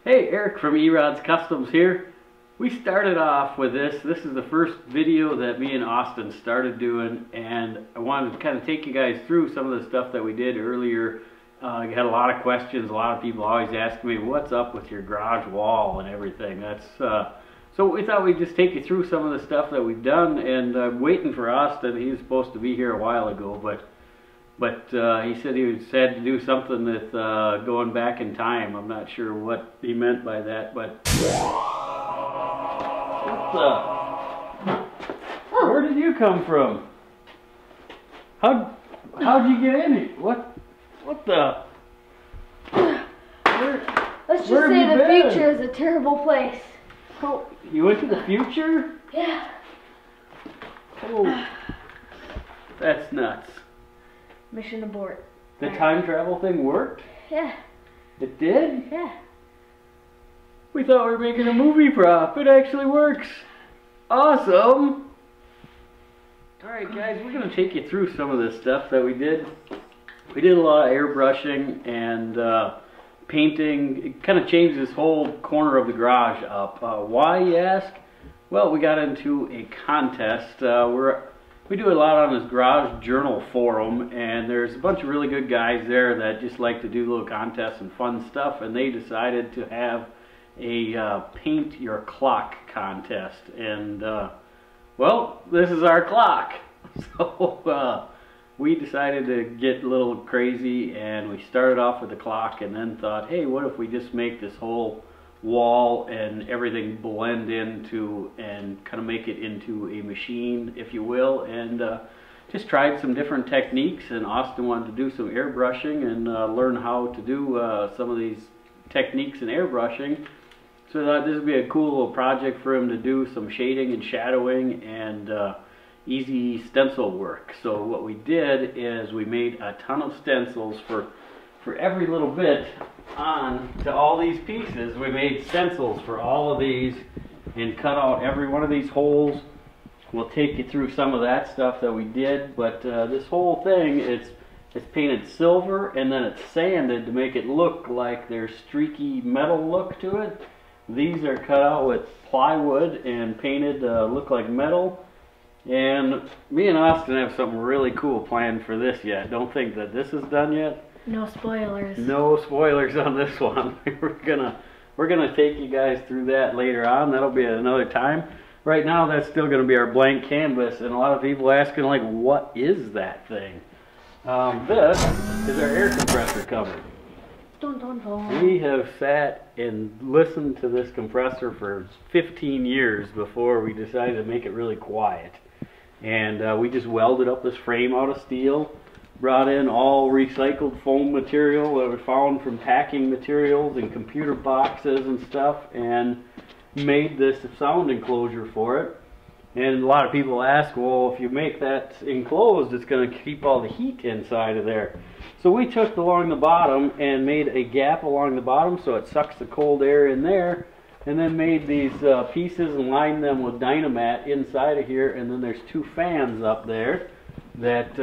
Hey, Eric from E-Rods Customs here. We started off with this. This is the first video that me and Austin started doing, and I wanted to kind of take you guys through some of the stuff that we did earlier. I had a lot of questions. A lot of people always ask me, what's up with your garage wall and everything. So we thought we'd just take you through some of the stuff that we've done, and I'm waiting for Austin. He was supposed to be here a while ago, but he said he was sad to do something with going back in time. I'm not sure what he meant by that, but where did you come from? How'd you get in here? What the? Let's just say the future is a terrible place. Oh, you went to the future? Yeah. Oh, that's nuts. Mission abort. The time travel thing worked? Yeah. It did? Yeah. We thought we were making a movie prop. It actually works. Awesome. Alright guys, we're going to take you through some of this stuff that we did. We did a lot of airbrushing and painting. It kind of changed this whole corner of the garage up. Why, you ask? Well, we got into a contest. We do a lot on this Garage Journal forum, and there's a bunch of really good guys there that just like to do little contests and fun stuff, and they decided to have a paint your clock contest. And well, this is our clock. So we decided to get a little crazy, and we started off with the clock and then thought, hey, what if we just make this whole wall and everything blend into and kind of make it into a machine, if you will, and just tried some different techniques. And Austin wanted to do some airbrushing and learn how to do some of these techniques in airbrushing. So I thought this would be a cool little project for him to do some shading and shadowing and easy stencil work. So what we did is we made a ton of stencils for every little bit on to all these pieces. We made stencils for all of these and cut out every one of these holes. We'll take you through some of that stuff that we did, but this whole thing it's painted silver and then it's sanded to make it look like there's streaky metal look to it. These are cut out with plywood and painted look like metal. And me and Austin have something really cool planned for this yet. Don't think that this is done yet. No spoilers. No spoilers on this one. We're gonna take you guys through that later on. That'll be at another time. Right now, that's still gonna be our blank canvas, and a lot of people asking like, what is that thing? This is our air compressor cover. Dun, dun, dun. We have sat and listened to this compressor for 15 years before we decided to make it really quiet. And we just welded up this frame out of steel. Brought in all recycled foam material that we found from packing materials and computer boxes and stuff, and made this sound enclosure for it. And a lot of people ask, well, if you make that enclosed, it's going to keep all the heat inside of there. So we took along the bottom and made a gap along the bottom so it sucks the cold air in there, and then made these pieces and lined them with Dynamat inside of here. And then there's two fans up there that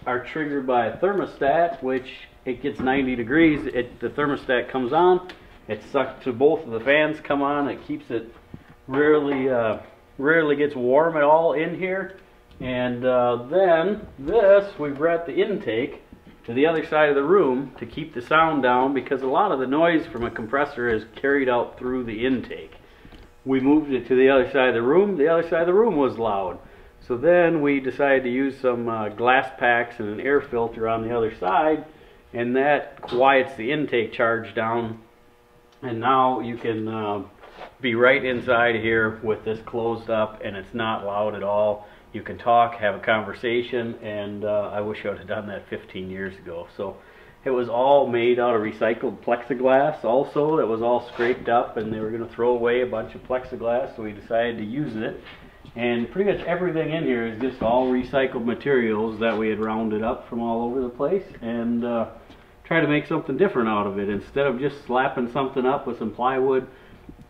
are triggered by a thermostat, which it gets 90 degrees. The thermostat comes on, it sucks to both of the fans come on. It keeps it rarely gets warm at all in here. And then this we brought the intake to the other side of the room to keep the sound down, because a lot of the noise from a compressor is carried out through the intake. We moved it to the other side of the room. The other side of the room was loud. So then we decided to use some glass packs and an air filter on the other side, and that quiets the intake charge down. And now you can be right inside here with this closed up, and it's not loud at all. You can talk, have a conversation, and I wish I would have done that 15 years ago. So it was all made out of recycled plexiglass also that was all scraped up, and they were going to throw away a bunch of plexiglass, so we decided to use it. And pretty much everything in here is just all recycled materials that we had rounded up from all over the place, and try to make something different out of it. Instead of just slapping something up with some plywood,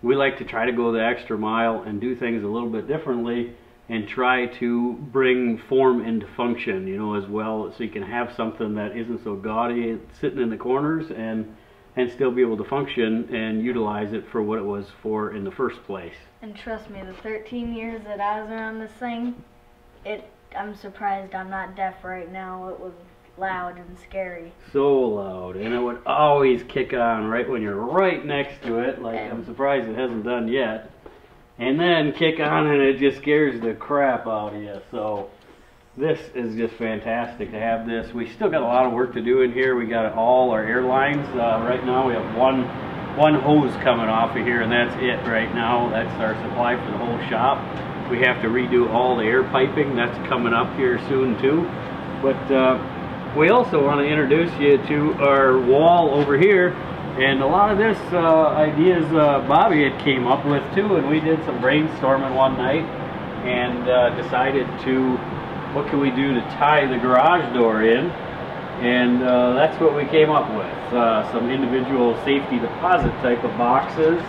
we like to try to go the extra mile and do things a little bit differently and try to bring form into function, you know, as well, so you can have something that isn't so gaudy sitting in the corners, and and still be able to function and utilize it for what it was for in the first place. And trust me, the 13 years that I was around this thing, I'm surprised I'm not deaf right now. It was loud and scary. So loud, and it would always kick on right when you're right next to it, like I'm surprised it hasn't done yet. And then kick on and it just scares the crap out of you. So this is just fantastic to have this. We still got a lot of work to do in here. We got all our air lines. Right now we have one hose coming off of here, and that's it right now. That's our supply for the whole shop. We have to redo all the air piping. That's coming up here soon too. But we also want to introduce you to our wall over here. And a lot of this ideas Bobby had came up with too, and we did some brainstorming one night and decided to, what can we do to tie the garage door in? And that's what we came up with. Some individual safety deposit type of boxes.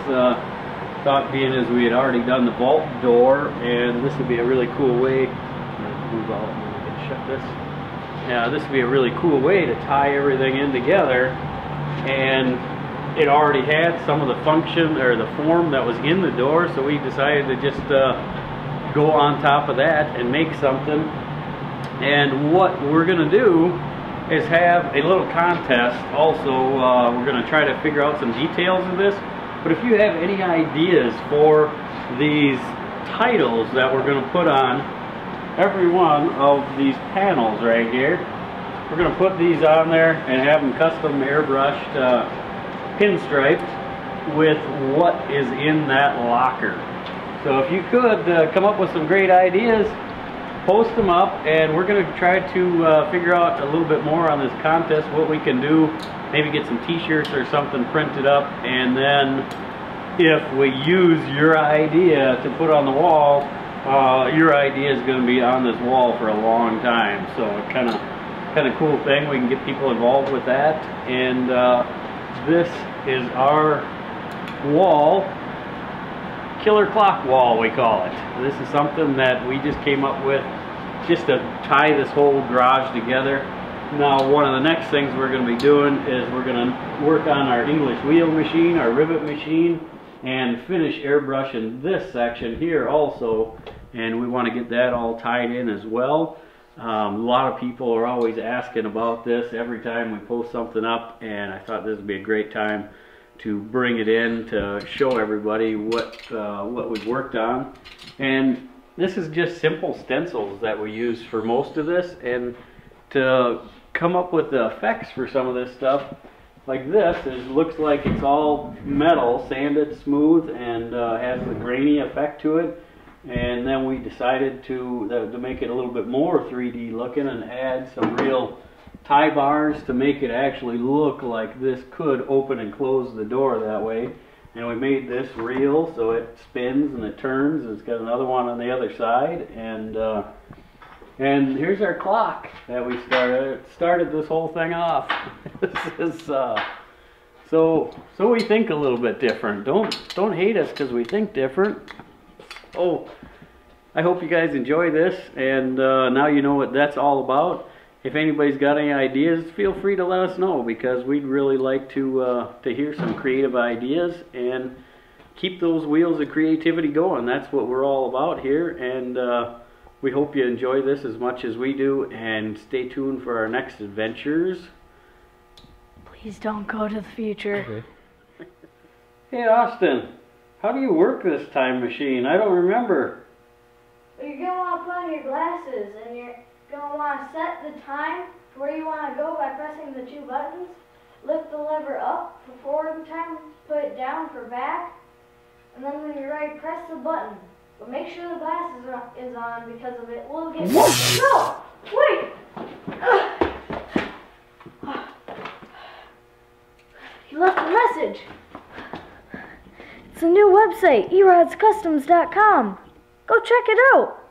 Thought being as we had already done the vault door, and this would be a really cool way, move out and we can shut this. Yeah, this would be a really cool way to tie everything in together. And it already had some of the function or the form that was in the door, so we decided to just go on top of that and make something. And what we're going to do is have a little contest. Also, we're going to try to figure out some details of this. But if you have any ideas for these titles that we're going to put on every one of these panels right here, we're going to put these on there and have them custom airbrushed, pinstriped with what is in that locker. So if you could come up with some great ideas, post them up, and we're going to try to figure out a little bit more on this contest, what we can do. Maybe get some t-shirts or something printed up, and then if we use your idea to put on the wall, your idea is going to be on this wall for a long time. So kind of cool thing. We can get people involved with that. And this is our wall, killer clock wall we call it. This is something that we just came up with just to tie this whole garage together. Now, one of the next things we're going to be doing is we're going to work on our English wheel machine, our rivet machine, and finish airbrushing this section here also. And we want to get that all tied in as well. A lot of people are always asking about this every time we post something up, and I thought this would be a great time to bring it in to show everybody what we've worked on. And this is just simple stencils that we use for most of this, and to come up with the effects for some of this stuff like this, it looks like it's all metal, sanded smooth, and has the grainy effect to it. And then we decided to make it a little bit more 3D looking and add some real tie bars to make it actually look like this could open and close the door that way. And we made this real, so it spins and it turns. It's got another one on the other side, and here's our clock that we started this whole thing off. This is so we think a little bit different. Don't hate us because we think different. Oh, I hope you guys enjoy this, and now you know what that's all about. If anybody's got any ideas, feel free to let us know, because we'd really like to hear some creative ideas and keep those wheels of creativity going. That's what we're all about here, and we hope you enjoy this as much as we do, and stay tuned for our next adventures. Please don't go to the future. Okay. Hey Austin, how do you work this time machine? I don't remember. You're going to want to put on your glasses, and you're going to want to set the time to where you want to go by pressing the two buttons. Lift the lever up for forward time, put it down for back, and then when you're ready, press the button. But make sure the glasses is on, because of it will get... No! Wait! He left a message. It's a new website, erodscustoms.com. Go check it out.